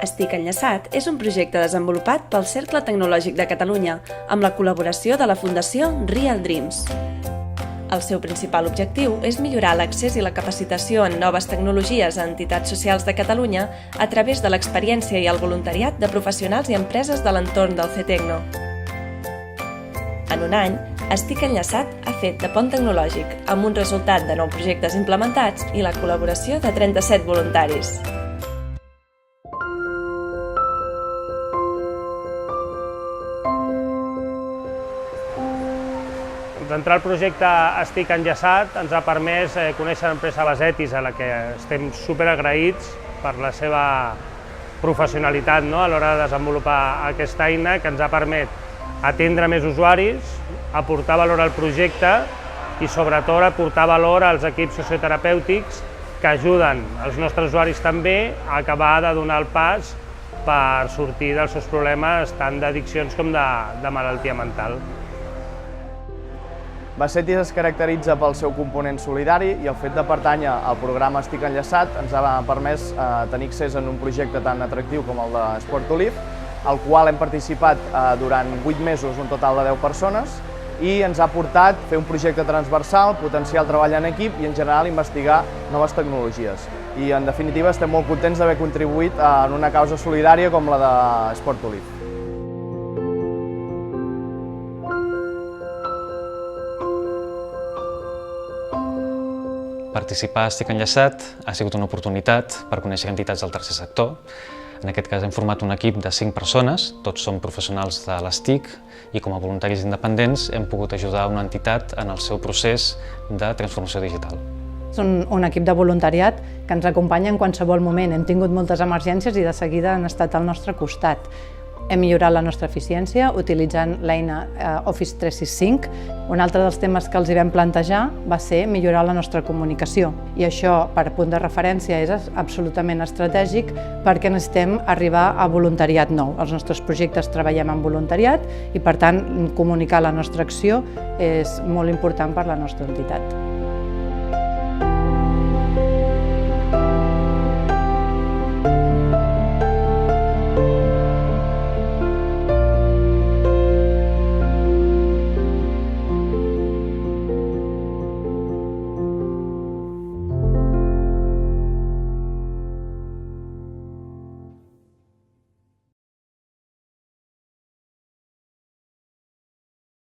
Estic Enllaçat és un projecte desenvolupat pel Cercle Tecnològic de Catalunya amb la col·laboració de la Fundació Real Dreams. El seu principal objectiu és millorar l'accés i la capacitació en noves tecnologies a entitats socials de Catalunya a través de l'experiència i el voluntariat de professionals i empreses de l'entorn del CTECNO. En un any, Estic Enllaçat ha fet de pont tecnològic, amb un resultat de 9 projectes implementats i la col·laboració de 37 voluntaris. Entrar al projecte Estic Enllaçat ens ha permès conèixer l'empresa Basetis, a la que estem superagraïts per la seva professionalitat a l'hora de desenvolupar aquesta eina que ens ha permès atendre més usuaris, aportar valor al projecte i sobretot aportar valor als equips socioterapèutics que ajuden els nostres usuaris també a acabar de donar el pas per sortir dels seus problemes tant d'addiccions com de malaltia mental. Basetis es caracteritza pel seu component solidari i el fet de pertànyer al programa Estic Enllaçat ens ha permès tenir accés en un projecte tan atractiu com el de Sport to Live, al qual hem participat durant 8 mesos, un total de 10 persones, i ens ha portat fer un projecte transversal, potenciar el treball en equip i en general investigar noves tecnologies. I en definitiva estem molt contents d'haver contribuït en una causa solidària com la de Sport to Live. Participar a Estic Enllaçat ha sigut una oportunitat per conèixer entitats del tercer sector. En aquest cas hem format un equip de 5 persones, tots som professionals de l'ESTIC i com a voluntaris independents hem pogut ajudar una entitat en el seu procés de transformació digital. Són un equip de voluntariat que ens acompanya en qualsevol moment. Hem tingut moltes emergències i de seguida han estat al nostre costat. Hem millorat la nostra eficiència utilitzant l'eina Office 365. Un altre dels temes que els hi vam plantejar va ser millorar la nostra comunicació. I això, per punt de referència, és absolutament estratègic perquè necessitem arribar a voluntariat nou. Els nostres projectes treballem en voluntariat i, per tant, comunicar la nostra acció és molt important per a la nostra entitat.